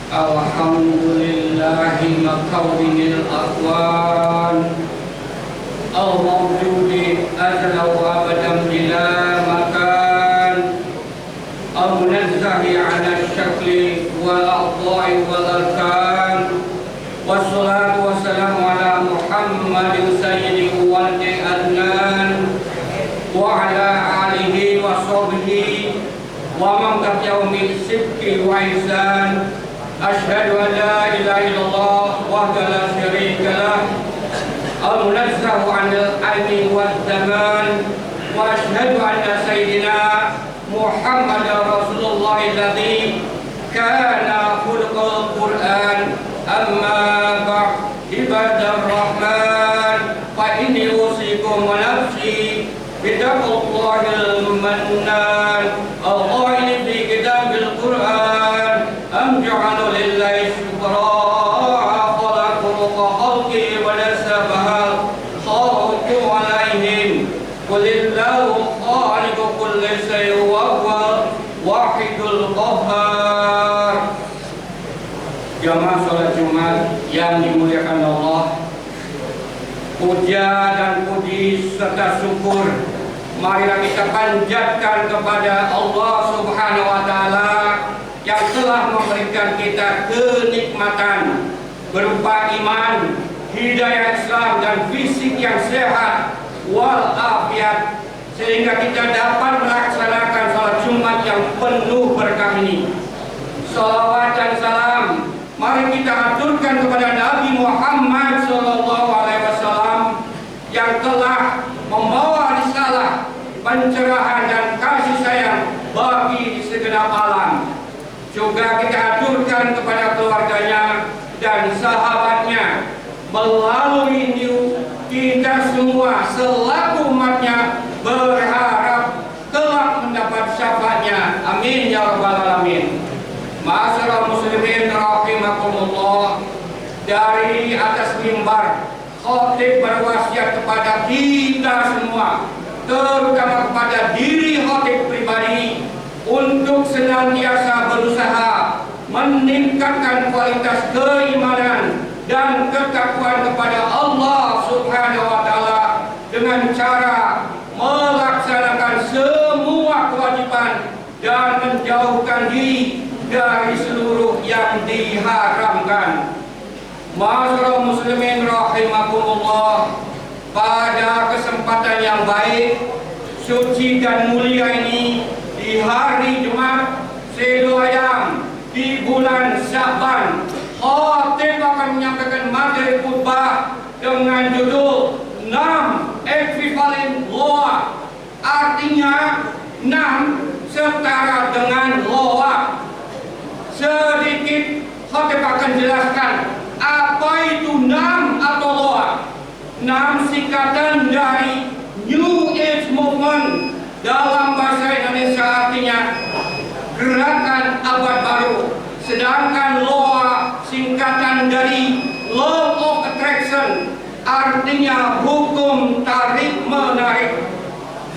Alhamdulillahi makawinil aqwan al-mawjudi azla wa abadan bila makan al-munazzahi ala syakli wal a'dha'i wal arkan wassalatu wassalamu ala Muhammadin sayyidi waldi adnan wa ala alihi wa sahbihi wa man tabi'ahum bi sidqi wa ihsan. Asyhadu an la ilaha illallah wahdahu la syarika lah al-munazzahu 'anil aini waz zaman wa asyhadu anna sayyidina Muhammadar Rasulullah alladzi kana khuluqul Qur'an. Amma ba'd, ibadah rahman fa inni usikum wa nafsi bittaqwallahil mannan al-qail fi kitabil Qur'an am ja'alu lillahi syukra khalaqul khalqi wa nasabaha khawtu alaihim qulillahu khaliqu kulli shay'in wa huwa wahidul qahhar. Jamaah salat Jumat yang dimuliakan Allah, puja dan puji serta syukur marilah kita panjatkan kepada Allah Subhanahu wa taala yang telah memberikan kita kenikmatan berupa iman, hidayah Islam dan fisik yang sehat wal afiat sehingga kita dapat melaksanakan salat Jumat yang penuh berkah ini. Salawat dan salam mari kita aturkan kepada Nabi Muhammad SAW yang telah membawa risalah pencerahan dan kasih sayang bagi segenap alam. Juga kita aturkan kepada keluarganya dan sahabatnya. Melalui ini kita semua selaku umatnya berharap kelak mendapat syafaatnya. Amin ya rabbal alamin. Ma'asyiral muslimin rahimakumullah, dari atas mimbar khatib berwasiat kepada kita semua, terutama kepada diri khatib pribadi, untuk senantiasa berusaha meningkatkan kualitas keimanan dan ketakwaan kepada Allah Subhanahu wa taala dengan cara melaksanakan semua kewajiban dan menjauhkan diri dari seluruh yang diharamkan. Ma'asyiral muslimin rahimakumullah, pada kesempatan yang baik, suci dan mulia ini di hari Jumat Seloyang di bulan Sya'ban, khatib akan menyampaikan materi khutbah dengan judul 6 ekvivalen loa. Artinya 6 setara dengan loa. Sedikit khatib akan jelaskan apa itu 6 atau loa. 6 singkatan dari New Age Movement, dalam bahasa Indonesia artinya gerakan abad baru. Sedangkan loa singkatan dari Law of Attraction, artinya hukum tarik menarik.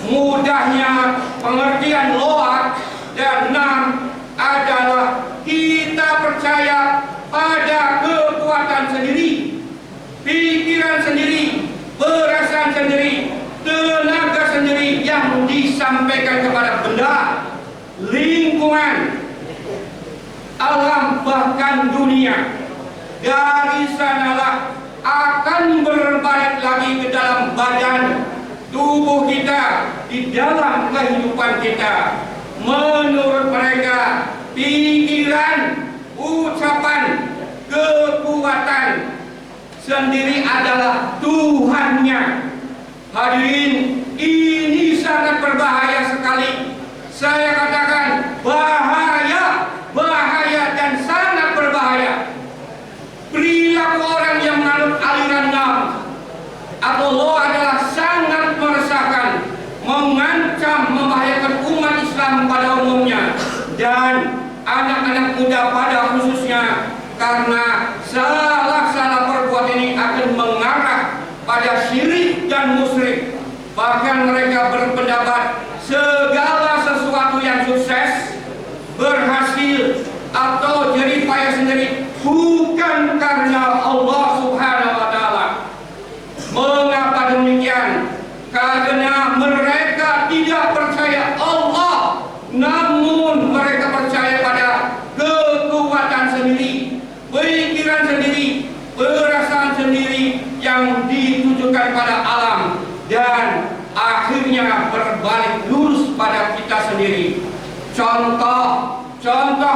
Mudahnya pengertian loa dan 6 adalah kita percaya pada kekuatan sendiri, pikiran sendiri, perasaan sendiri, tenaga sendiri yang disampaikan kepada benda, lingkungan, alam, bahkan dunia. Dari sanalah akan berbalik lagi ke dalam badan tubuh kita, di dalam kehidupan kita. Menurut mereka, pikiran, ucapan, kekuatan sendiri adalah Tuhannya. Hadirin, ini sangat berbahaya sekali. Saya katakan bahaya, bahaya dan sangat berbahaya. Perilaku orang yang menganut aliran nam atau lo adalah sangat meresahkan, mengancam, membahayakan umat Islam pada umumnya dan anak-anak muda pada khususnya, karena salah-salah perbuatan ini akan mengarah pada syirik dan musyrik. Bahkan mereka berpendapat segala sesuatu yang sukses, berhasil atau jerih payah sendiri bukan karena Allah Subhanahu wa Ta'ala. Mengapa demikian? Karena mereka tidak percaya Allah, namun mereka percaya pada kekuatan sendiri, pikiran sendiri, perasaan sendiri yang ditujukan pada alam, dan akhirnya berbalik lurus pada kita sendiri. Contoh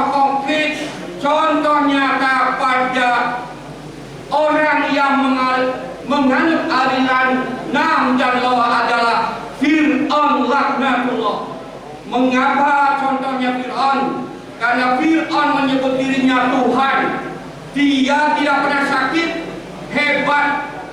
konkret, contoh nyata pada orang yang menganut aliran Nam dan Law adalah Fir'aun laknatullah. Mengapa contohnya Fir'aun? Karena Fir'aun menyebut dirinya Tuhan. Dia tidak pernah sakit, hebat,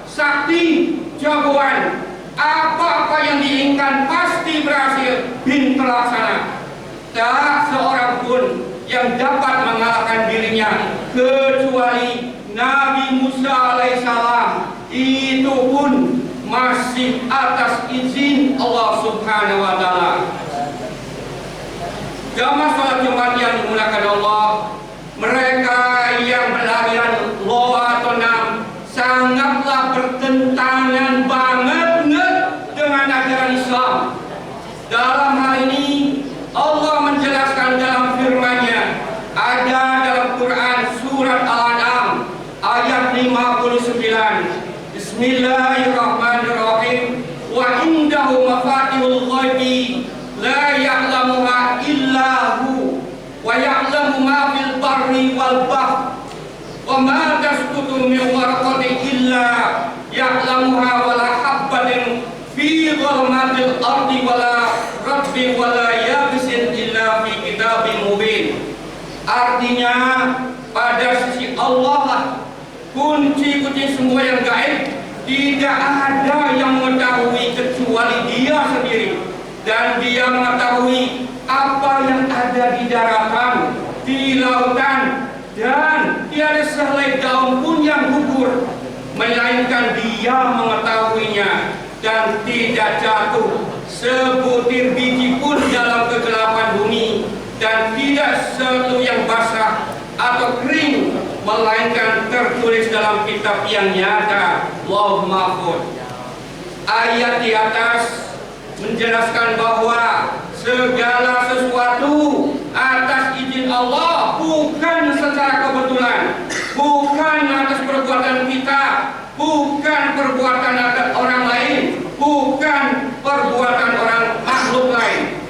sakti, jagoan. Apa-apa yang diinginkan pasti berhasil bin terlaksana. Tak seorang pun yang dapat mengalahkan dirinya kecuali Nabi Musa alaihissalam. Itu pun masih atas izin Allah Subhanahu wa Ta'ala. Jamaah sholat Jumat yang dimuliakan Allah, mereka yang beraliran Law atau Nam sangatlah bertentangan banget dengan ajaran Islam. Dalam hal ini Allah menjelaskan dalam firman-Nya, ada dalam Quran surat Al-An'am ayat 59. Bismillahirrahmanirrahim. Wa indahu mafatihul ghaibi la ya'lamuha illa hu wa ya'lamu ma fil barri wal bahr wa ma tasqutu min waraqatin illa ya'lamuha wa la habbatin fi dhulmatil ardi wa la rabbin wa la yabisin illa fi kitabim mubin. Artinya pada sisi Allah lah kunci-kunci semua yang gaib. Tidak ada yang mengetahui kecuali Dia sendiri, dan Dia mengetahui apa yang ada di daratan, di lautan, dan tiada sehelai daun pun yang gugur melainkan Dia mengetahuinya, dan tidak jatuh sebutir biji pun dalam kegelapan bumi, dan tidak sesuatu yang basah atau kering melainkan tertulis dalam kitab yang nyata, Lauh Mahfuz. Ayat di atas menjelaskan bahwa segala sesuatu atas izin Allah, bukan secara kebetulan, bukan atas perbuatan kita, bukan perbuatan orang lain, bukan perbuatan orang makhluk lain.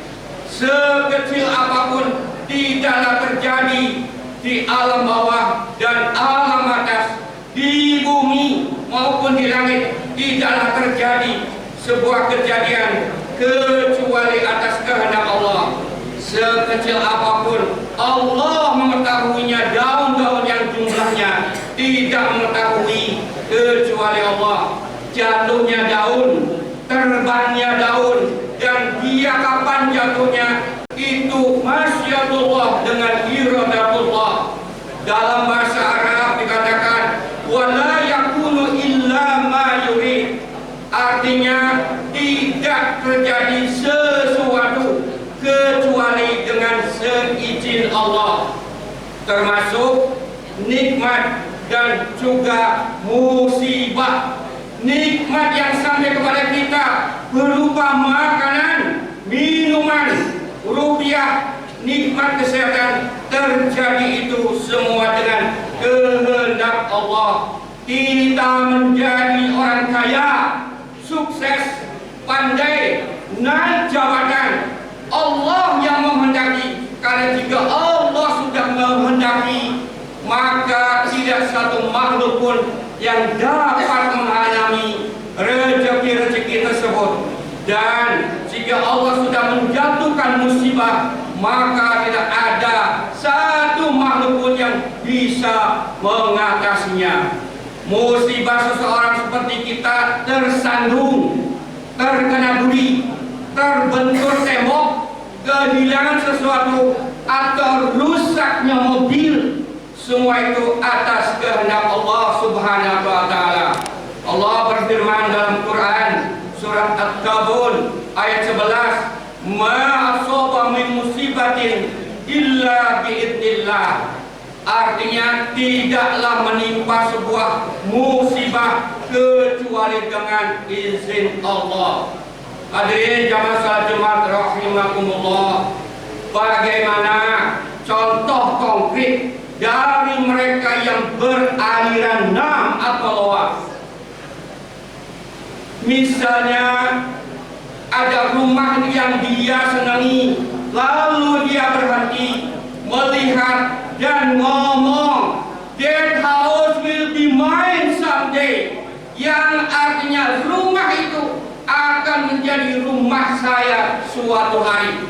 Sekecil apapun tidaklah terjadi di alam bawah dan alam atas, di bumi maupun di langit, tidaklah terjadi sebuah kejadian kecuali atas kehendak Allah. Sekecil apapun Allah mengetahuinya, daun-daun yang jumlahnya tidak mengetahui kecuali Allah. Jatuhnya daun, terbangnya daun, dan dia kapan jatuhnya itu masyiatullah dengan iradatullah. Dalam bahasa Arab dikatakan wala yakunu illa ma yurid. Artinya tidak terjadi sesuatu kecuali dengan seizin Allah, termasuk nikmat dan juga musibah. Nikmat yang sampai kepada kita berupa makanan, minuman, rupiah, nikmat kesehatan, terjadi itu semua dengan kehendak Allah. Kita menjadi orang kaya, sukses, pandai, naik jabatan, Allah yang menghendaki. Karena jika Allah sudah menghendaki, maka tidak satu makhluk pun yang dapat menghalangi rezeki-rezeki tersebut. Dan jika Allah sudah menjatuhkan musibah, maka tidak ada satu makhluk pun yang bisa mengatasinya. Musibah seseorang seperti kita tersandung, terkena duri, terbentur tembok, kehilangan sesuatu, atau rusaknya mobil, semua itu atas kehendak Allah Subhanahu wa Ta'ala. Allah berfirman dalam Quran surat At-Tabun ayat 11, ma asaba min musibatin illa biidznillah. Artinya tidaklah menimpa sebuah musibah kecuali dengan izin Allah. Hadirin jamaah salat Jumat rahimakumullah, bagaimana contoh konkret dari mereka yang beraliran nam atau loas? Misalnya ada rumah yang dia senangi, lalu dia berhenti melihat dan ngomong, "That house will be mine someday," yang artinya rumah itu akan menjadi rumah saya suatu hari.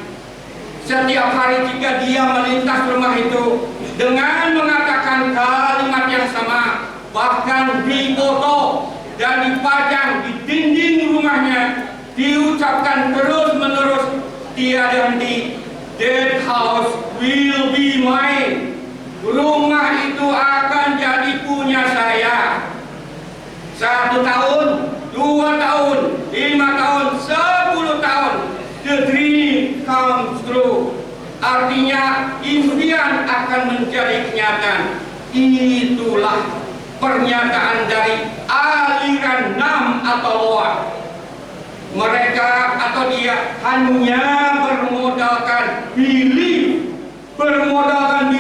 Setiap hari jika dia melintas rumah itu dengan mengatakan kalimat yang sama, bahkan difoto dan dipajang di dinding rumahnya, diucapkan terus menerus tiada henti, "That house will be mine." Rumah itu akan jadi punya saya. 1 tahun, 2 tahun, 5 tahun, 10 tahun, the dream comes true. Artinya impian akan menjadi kenyataan. Itulah pernyataan dari aliran nam atau loa. Mereka atau dia hanya bermodalkan belief, bermodalkan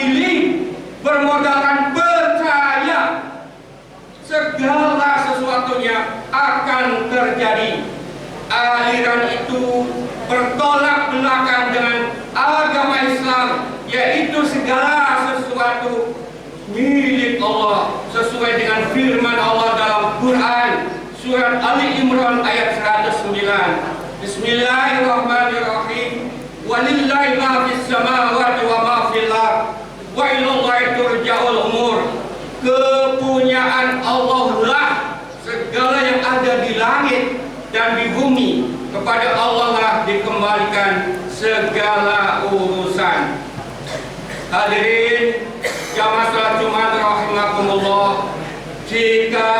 percaya segala sesuatunya akan terjadi. Aliran itu bertolak belakang dengan agama Islam, yaitu segala sesuatu milik Allah sesuai dengan firman Allah dalam Quran surat Ali Imran ayat 109. Bismillahirrahmanirrahim. Walillahi ma fis samawati wa ma fil ardh wa ilallahi turja'ul umur. Kepunyaan Allah lah segala yang ada di langit dan di bumi, kepada Allah lah dikembalikan segala urusan. Hadirin jamaah salat Jumat rahimakumullah, jika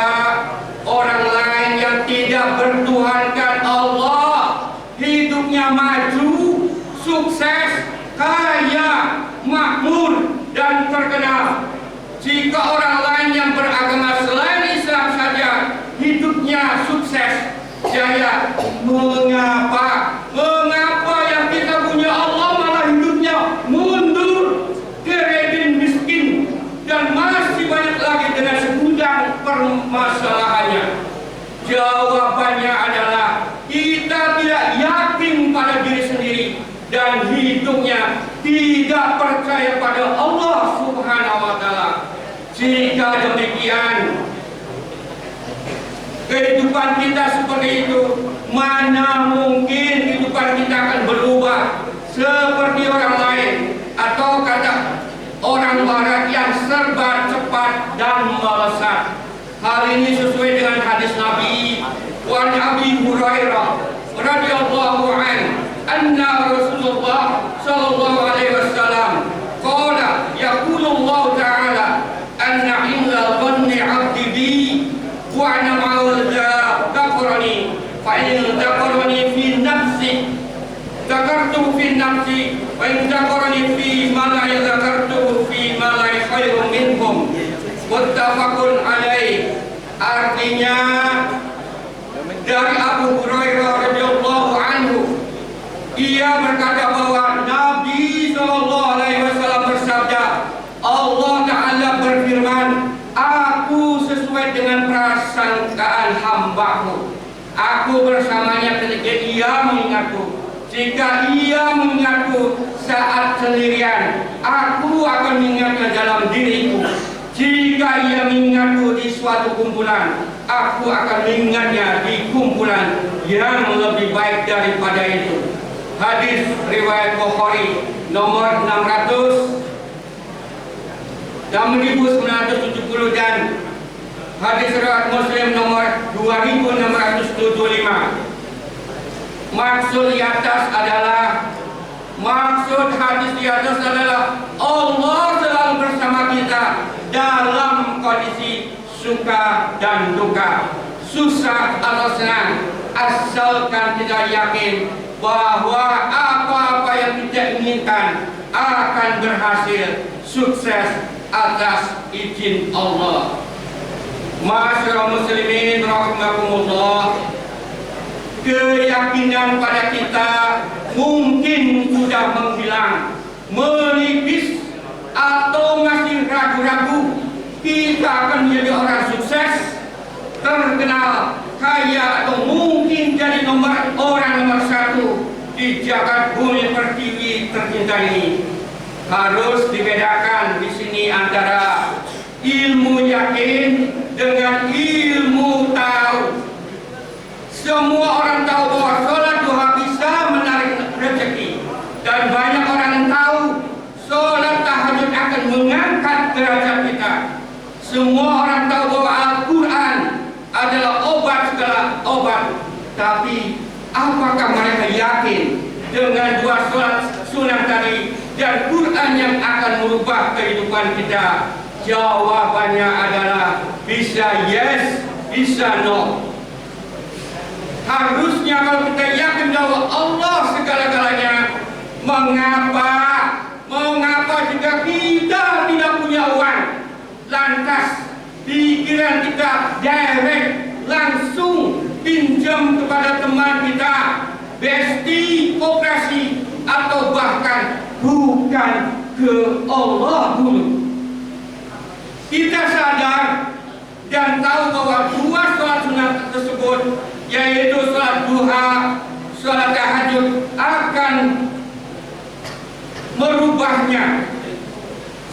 orang lain yang tidak bertuhankan Allah hidupnya maju, sukses, kaya, makmur dan terkenal, jika orang lain yang beragama selain Islam saja hidupnya sukses, jaya, mengapa yang kita punya Allah malah hidupnya mundur, kredit, miskin, dan masih banyak lagi dengan segudang permasalahannya? Jawabannya adalah kita tidak yakin pada diri sendiri dan hidupnya tidak percaya pada Allah Subhanahu wa Ta'ala. Jika demikian, kehidupan kita seperti itu, mana mungkin kehidupan kita akan berubah seperti orang lain, atau kata orang barat yang serba cepat dan melesat. Hal ini sesuai dengan hadis Nabi wa Abi Hurairah radhiyallahu anhu anna Rasulullah sallallahu alaihi wasallam qala yaqulullahu ta'ala anna illa dhanni 'abdi bi wa ana ma'al dzakarani fa in dzakarani fi nafsi dzakartu fi nafsi wa in dzakarani fi ma la dzakartu fi ma la khairun minhum. Muttafaqun alaih. Artinya dari Abu Hurairah radhiyallahu anhu, ia berkata bahwa Nabi sallallahu alaihi wasallam bersabda, Allah Ta'ala berfirman, "Aku sesuai dengan prasangkaan hambaku. Aku bersamanya ketika ia mengingatku. Jika ia mengingatku saat sendirian, aku akan mengingatnya dalam diriku. Jika ia mengingatku di suatu kumpulan, aku akan mengingatnya di kumpulan yang lebih baik daripada itu." Hadis riwayat Bukhari nomor 670 dan hadis riwayat Muslim nomor 2675. Maksud di atas adalah Allah selalu bersama kita dalam kondisi suka dan duka, susah atau senang, asalkan kita yakin bahwa apa-apa yang kita inginkan akan berhasil, sukses atas izin Allah. Masyaallah muslimin rahimakumullah, keyakinan pada kita mungkin sudah menghilang, menipis, atau masih ragu-ragu kita akan menjadi orang sukses, terkenal, kaya, atau mungkin jadi orang nomor satu di jagat bumi pertiwi tercinta ini. Harus dibedakan di sini antara ilmu yakin dengan ilmu tahu. Semua orang tahu bahwa sholat duha bisa menarik rezeki, dan banyak orang yang tahu sholat tahajud akan mengangkat derajat kita. Semua orang tahu bahwa Al-Quran adalah obat segala obat, tapi apakah mereka yakin dengan dua sholat sunnah tadi dan Quran yang akan merubah kehidupan kita? Jawabannya adalah bisa yes, bisa no. Harusnya kalau kita yakin bahwa Allah segala-galanya, mengapa jika kita tidak punya uang, lantas pikiran kita direct langsung pinjam kepada teman kita, besti, koperasi, atau bahkan bukan ke Allah dulu. Kita sadar dan tahu bahwa dua sholat sunat tersebut, yaitu sholat duha, sholat tahajud, akan merubahnya.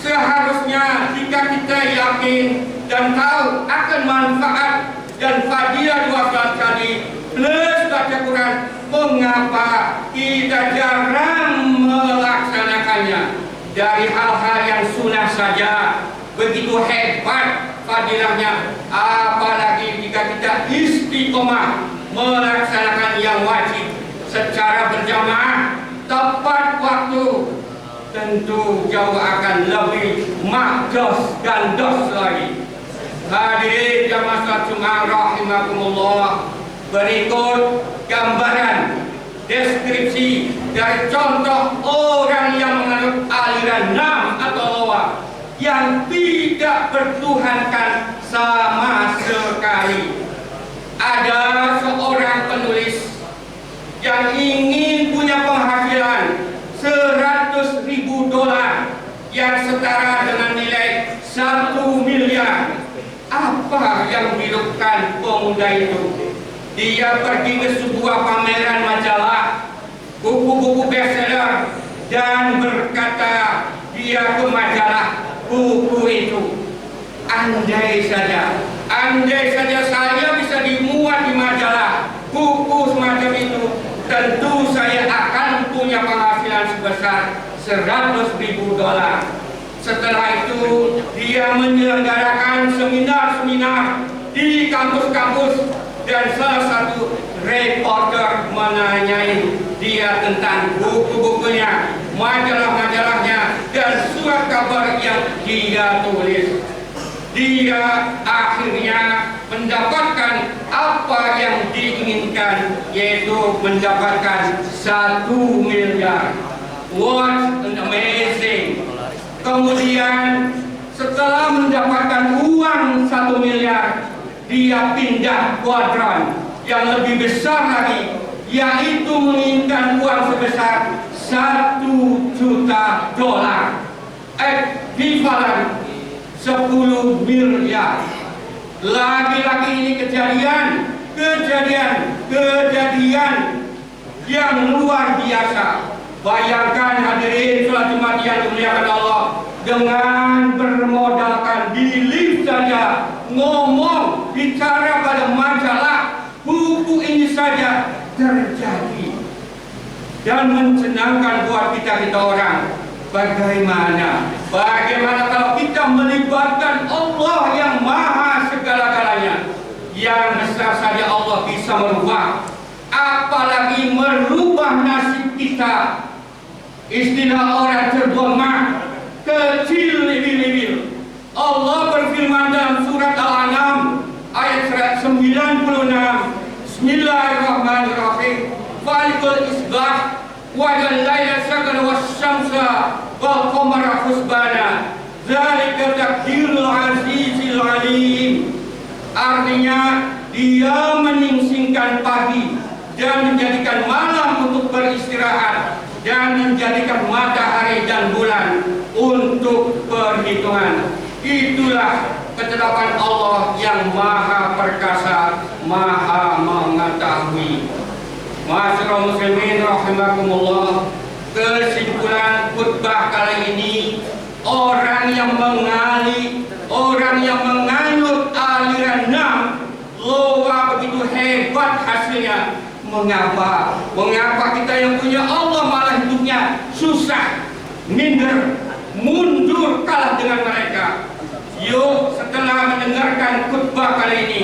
Seharusnya jika kita yakin dan tahu akan manfaat dan fadilah dua sholat tadi plus baca Quran, mengapa kita jarang melaksanakannya? Dari hal-hal yang sunnah saja begitu hebat fadilahnya, apalagi jika kita istiqomah melaksanakan yang wajib secara berjamaah tepat waktu, tentu jauh akan lebih makdos gandos lagi. Hadirin jamaah salat Jumat rahimakumullah, berikut gambaran deskripsi dari contoh orang yang menganut aliran Nam atau Lawa yang tidak bertuhankan sama sekali. Ada seorang penulis yang ingin punya penghasilan $100.000 yang setara dengan nilai 1 miliar. Apa yang dihidupkan pemuda itu? Dia pergi ke sebuah pameran majalah buku-buku bestseller dan berkata dia ke majalah buku itu, andai saja saya bisa dimuat di majalah buku semacam itu, tentu saya akan punya penghasilan sebesar $100.000. Setelah itu dia menyelenggarakan seminar-seminar di kampus-kampus, dan salah satu reporter menanyai dia tentang buku-bukunya, majalah-majalahnya, dan surat kabar yang dia tulis. Dia akhirnya mendapatkan apa yang diinginkan, yaitu mendapatkan 1 miliar. What an amazing! Kemudian setelah mendapatkan uang 1 miliar, dia pindah kuadran yang lebih besar lagi, yaitu menginginkan uang sebesar $1 juta, ekuivalen 10 miliar. Lagi-lagi ini kejadian yang luar biasa. Bayangkan hadirin sholat Jumat yang dimuliakan Allah, dengan bermodalkan di lift saja, ngomong, bicara pada majalah, buku ini saja terjadi dan menyenangkan buat kita orang. Bagaimana kalau kita melibatkan Allah yang maha segala-galanya? Yang besar saja Allah bisa merubah, apalagi merubah nasib kita. Istilah orang tergolong kecil libil. Allah berfirman dalam surat Al-An'am ayat 96, Bismillahirrahmanirrahim, Falikul isbah wa laila sakana was syamsa wal qamara husbana Zalika takdirul azizil alim. Artinya dia menyingsingkan pagi dan menjadikan malam untuk beristirahat dan menjadikan matahari dan bulan untuk perhitungan. Itulah ketetapan Allah yang maha perkasa, maha mengetahui. Ma'asyiral muslimin rahimakumullah, kesimpulan khutbah kali ini, orang yang mengali, orang yang menganut aliran Nam Loa begitu hebat hasilnya. Mengapa? Mengapa kita yang punya Allah malah hidupnya susah, minder, mundur, kalah dengan mereka? Yuk, setelah mendengarkan khutbah kali ini,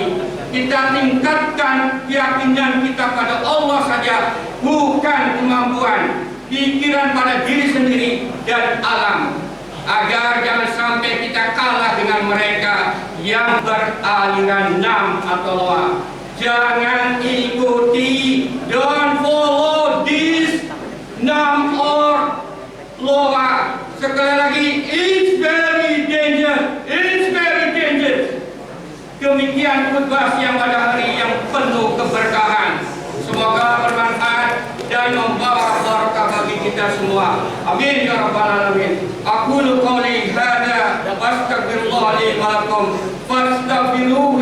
kita tingkatkan keyakinan kita pada Allah saja, bukan kemampuan, pikiran pada diri sendiri dan alam, agar jangan sampai kita kalah dengan mereka yang beraliran Nam atau Loa. Jangan ikuti, don't follow this Nam or Loa. Sekali lagi, it's very dangerous, it's very dangerous. Demikian khutbah siang pada hari yang penuh keberkahan. Semoga bermanfaat dan membawa barakah bagi kita semua. Amin ya rabbal alamin. Aqulu qawli hadza wa astaghfirullah li wa lakum fastaghfiruhu